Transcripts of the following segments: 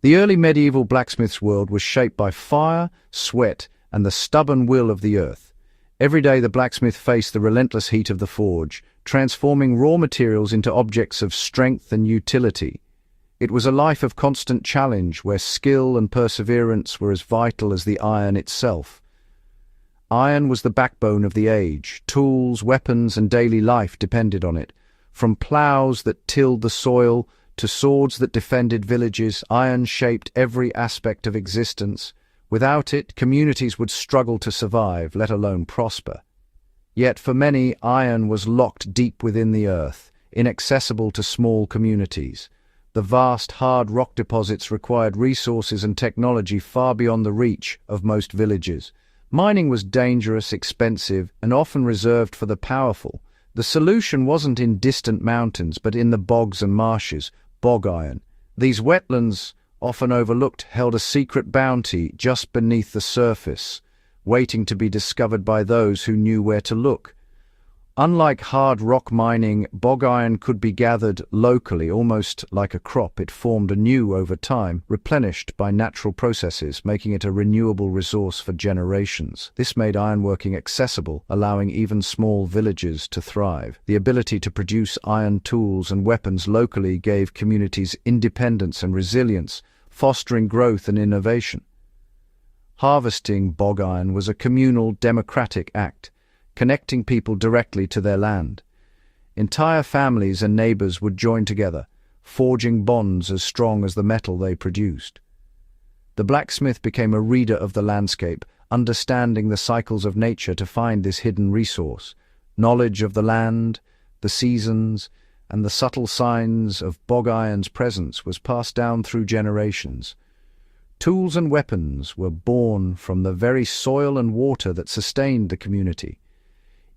The early medieval blacksmith's world was shaped by fire, sweat, and the stubborn will of the earth. Every day the blacksmith faced the relentless heat of the forge, transforming raw materials into objects of strength and utility. It was a life of constant challenge where skill and perseverance were as vital as the iron itself. Iron was the backbone of the age. Tools, weapons, and daily life depended on it. From ploughs that tilled the soil to swords that defended villages, iron shaped every aspect of existence. Without it, communities would struggle to survive, let alone prosper. Yet for many, iron was locked deep within the earth, inaccessible to small communities. The vast, hard rock deposits required resources and technology far beyond the reach of most villages. Mining was dangerous, expensive, and often reserved for the powerful. The solution wasn't in distant mountains, but in the bogs and marshes, bog iron. These wetlands, often overlooked, held a secret bounty just beneath the surface, waiting to be discovered by those who knew where to look. Unlike hard rock mining, bog iron could be gathered locally, almost like a crop. It formed anew over time, replenished by natural processes, making it a renewable resource for generations. This made ironworking accessible, allowing even small villages to thrive. The ability to produce iron tools and weapons locally gave communities independence and resilience, fostering growth and innovation. Harvesting bog iron was a communal, democratic act, connecting people directly to their land. Entire families and neighbors would join together, forging bonds as strong as the metal they produced. The blacksmith became a reader of the landscape, understanding the cycles of nature to find this hidden resource. Knowledge of the land, the seasons, and the subtle signs of bog iron's presence was passed down through generations. Tools and weapons were born from the very soil and water that sustained the community.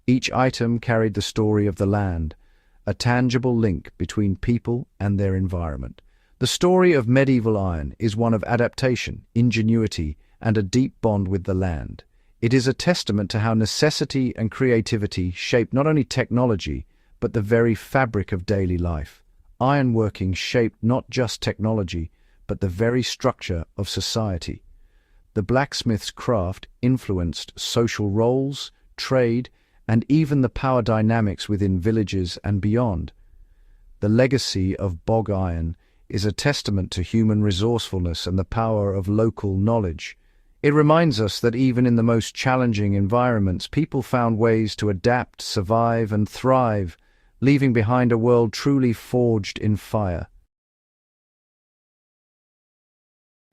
Each item carried the story of the land, a tangible link between people and their environment. The story of medieval iron is one of adaptation, ingenuity, and a deep bond with the land. It is a testament to how necessity and creativity shape not only technology, but the very fabric of daily life. Ironworking shaped not just technology, but the very structure of society. The blacksmith's craft influenced social roles, trade, and even the power dynamics within villages and beyond. The legacy of bog iron is a testament to human resourcefulness and the power of local knowledge. It reminds us that even in the most challenging environments, people found ways to adapt, survive, and thrive, leaving behind a world truly forged in fire.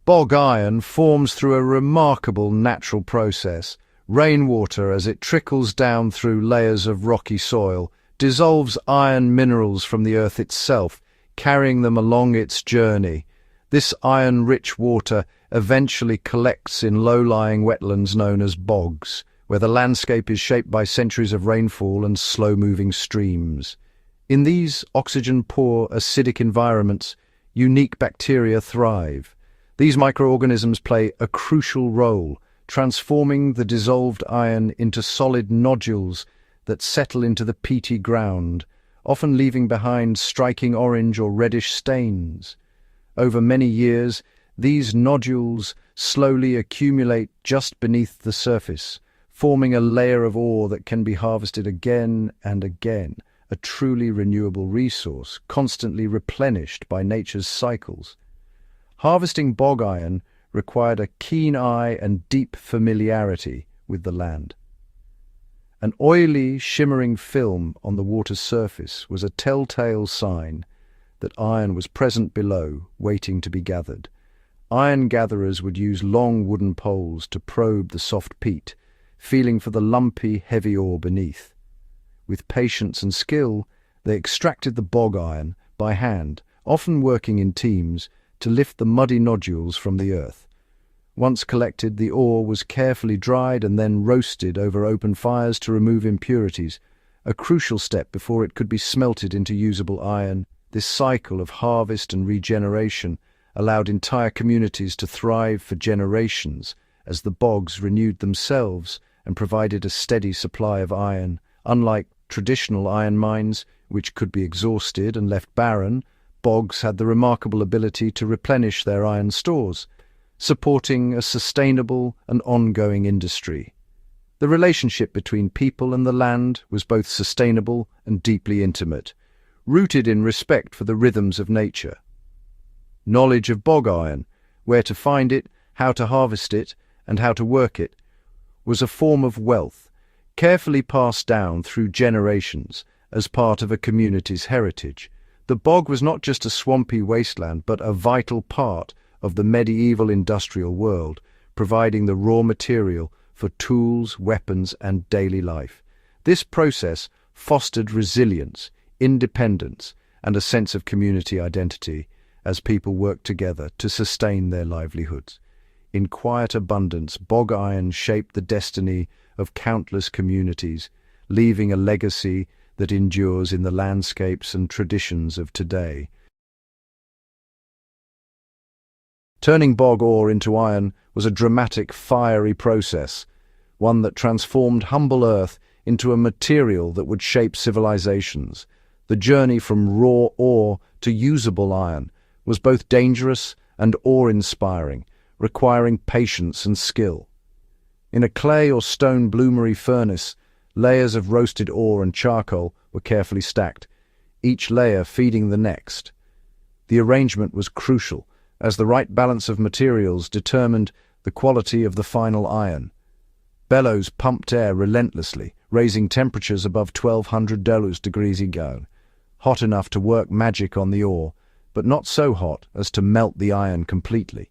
Bog iron forms through a remarkable natural process. Rainwater, as it trickles down through layers of rocky soil, dissolves iron minerals from the earth itself, carrying them along its journey. This iron-rich water eventually collects in low-lying wetlands known as bogs, where the landscape is shaped by centuries of rainfall and slow-moving streams. In these oxygen-poor, acidic environments, unique bacteria thrive. These microorganisms play a crucial role, transforming the dissolved iron into solid nodules that settle into the peaty ground, often leaving behind striking orange or reddish stains. Over many years, these nodules slowly accumulate just beneath the surface, forming a layer of ore that can be harvested again and again, a truly renewable resource, constantly replenished by nature's cycles. Harvesting bog iron required a keen eye and deep familiarity with the land. An oily, shimmering film on the water's surface was a telltale sign that iron was present below, waiting to be gathered. Iron gatherers would use long wooden poles to probe the soft peat, feeling for the lumpy, heavy ore beneath. With patience and skill, they extracted the bog iron by hand, often working in teams, to lift the muddy nodules from the earth. Once collected, the ore was carefully dried and then roasted over open fires to remove impurities, a crucial step before it could be smelted into usable iron. This cycle of harvest and regeneration allowed entire communities to thrive for generations as the bogs renewed themselves and provided a steady supply of iron. Unlike traditional iron mines, which could be exhausted and left barren, bogs had the remarkable ability to replenish their iron stores, supporting a sustainable and ongoing industry. The relationship between people and the land was both sustainable and deeply intimate, rooted in respect for the rhythms of nature. Knowledge of bog iron, where to find it, how to harvest it, and how to work it, was a form of wealth, carefully passed down through generations as part of a community's heritage. The bog was not just a swampy wasteland, but a vital part of the medieval industrial world, providing the raw material for tools, weapons, and daily life. This process fostered resilience, independence, and a sense of community identity as people worked together to sustain their livelihoods. In quiet abundance, bog iron shaped the destiny of countless communities, leaving a legacy that endures in the landscapes and traditions of today. Turning bog ore into iron was a dramatic, fiery process, one that transformed humble earth into a material that would shape civilizations. The journey from raw ore to usable iron was both dangerous and awe-inspiring, requiring patience and skill. In a clay or stone bloomery furnace, layers of roasted ore and charcoal were carefully stacked, each layer feeding the next. The arrangement was crucial, as the right balance of materials determined the quality of the final iron. Bellows pumped air relentlessly, raising temperatures above 1200 degrees Celsius, hot enough to work magic on the ore, but not so hot as to melt the iron completely.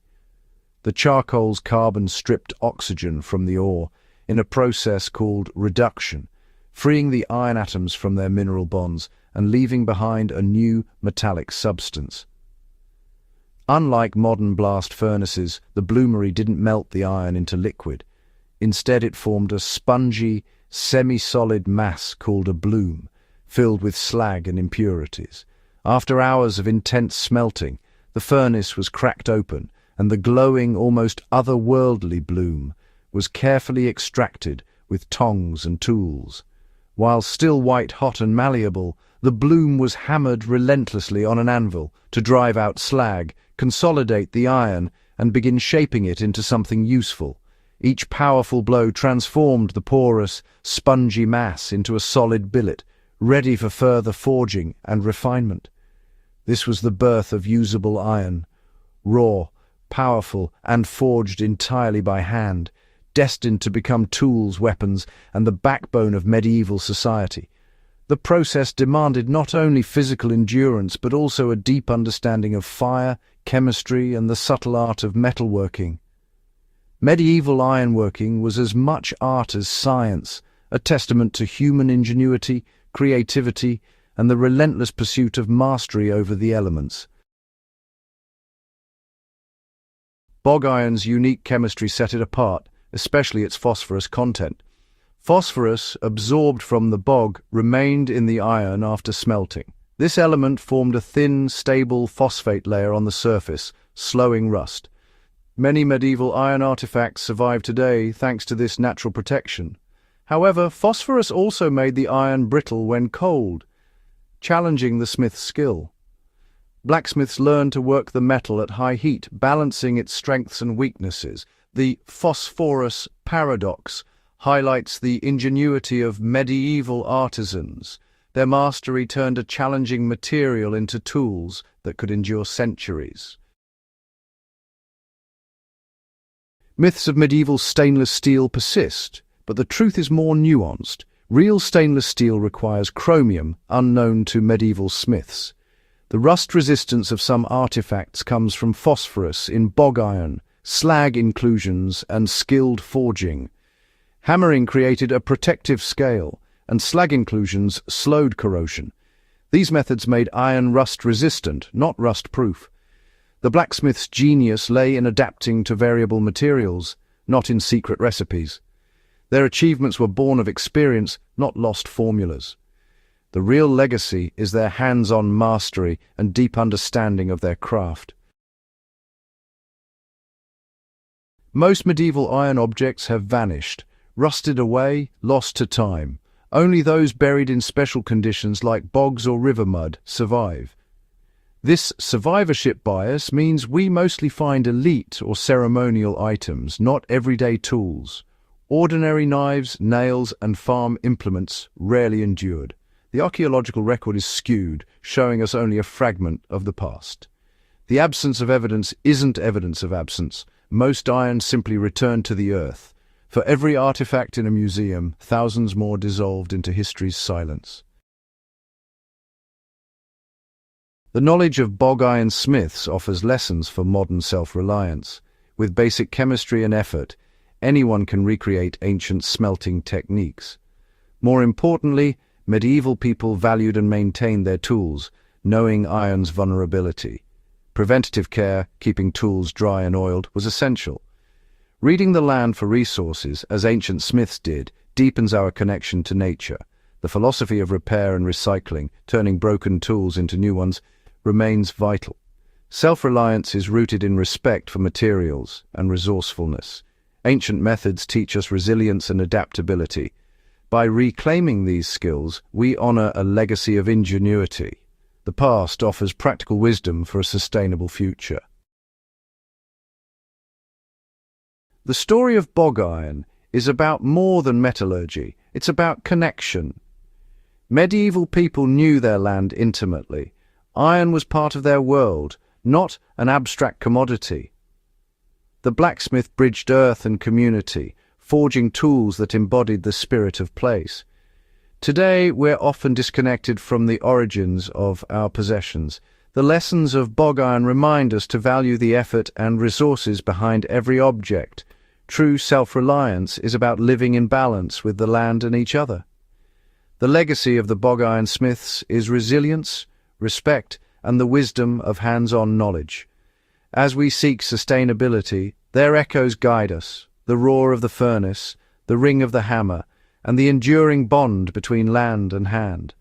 The charcoal's carbon stripped oxygen from the ore in a process called reduction, freeing the iron atoms from their mineral bonds and leaving behind a new metallic substance. Unlike modern blast furnaces, the bloomery didn't melt the iron into liquid. Instead, it formed a spongy, semi-solid mass called a bloom, filled with slag and impurities. After hours of intense smelting, the furnace was cracked open, and the glowing, almost otherworldly bloom was carefully extracted with tongs and tools. While still white-hot and malleable, the bloom was hammered relentlessly on an anvil to drive out slag, consolidate the iron, and begin shaping it into something useful. Each powerful blow transformed the porous, spongy mass into a solid billet, ready for further forging and refinement. This was the birth of usable iron, raw, powerful, and forged entirely by hand, destined to become tools, weapons, and the backbone of medieval society. The process demanded not only physical endurance, but also a deep understanding of fire, chemistry, and the subtle art of metalworking. Medieval ironworking was as much art as science, a testament to human ingenuity, creativity, and the relentless pursuit of mastery over the elements. Bog iron's unique chemistry set it apart, especially its phosphorus content. Phosphorus, absorbed from the bog, remained in the iron after smelting. This element formed a thin, stable phosphate layer on the surface, slowing rust. Many medieval iron artifacts survive today thanks to this natural protection. However, phosphorus also made the iron brittle when cold, challenging the smith's skill. Blacksmiths learned to work the metal at high heat, balancing its strengths and weaknesses. The phosphorus paradox highlights the ingenuity of medieval artisans. Their mastery turned a challenging material into tools that could endure centuries. Myths of medieval stainless steel persist, but the truth is more nuanced. Real stainless steel requires chromium, unknown to medieval smiths. The rust resistance of some artifacts comes from phosphorus in bog iron, slag inclusions, and skilled forging. Hammering created a protective scale, and slag inclusions slowed corrosion. These methods made iron rust-resistant, not rust-proof. The blacksmith's genius lay in adapting to variable materials, not in secret recipes. Their achievements were born of experience, not lost formulas. The real legacy is their hands-on mastery and deep understanding of their craft. Most medieval iron objects have vanished, rusted away, lost to time. Only those buried in special conditions like bogs or river mud survive. This survivorship bias means we mostly find elite or ceremonial items, not everyday tools. Ordinary knives, nails, and farm implements rarely endured. The archaeological record is skewed, showing us only a fragment of the past. The absence of evidence isn't evidence of absence. Most iron simply returned to the earth. For every artifact in a museum, thousands more dissolved into history's silence. The knowledge of bog iron smiths offers lessons for modern self-reliance. With basic chemistry and effort, anyone can recreate ancient smelting techniques. More importantly, medieval people valued and maintained their tools, knowing iron's vulnerability. Preventative care, keeping tools dry and oiled, was essential. Reading the land for resources, as ancient smiths did, deepens our connection to nature. The philosophy of repair and recycling, turning broken tools into new ones, remains vital. Self-reliance is rooted in respect for materials and resourcefulness. Ancient methods teach us resilience and adaptability. By reclaiming these skills, we honor a legacy of ingenuity. The past offers practical wisdom for a sustainable future. The story of bog iron is about more than metallurgy. It's about connection. Medieval people knew their land intimately. Iron was part of their world, not an abstract commodity. The blacksmith bridged earth and community, forging tools that embodied the spirit of place. Today, we're often disconnected from the origins of our possessions. The lessons of bog iron remind us to value the effort and resources behind every object. True self-reliance is about living in balance with the land and each other. The legacy of the bog iron smiths is resilience, respect, and the wisdom of hands-on knowledge. As we seek sustainability, their echoes guide us, the roar of the furnace, the ring of the hammer, and the enduring bond between land and hand.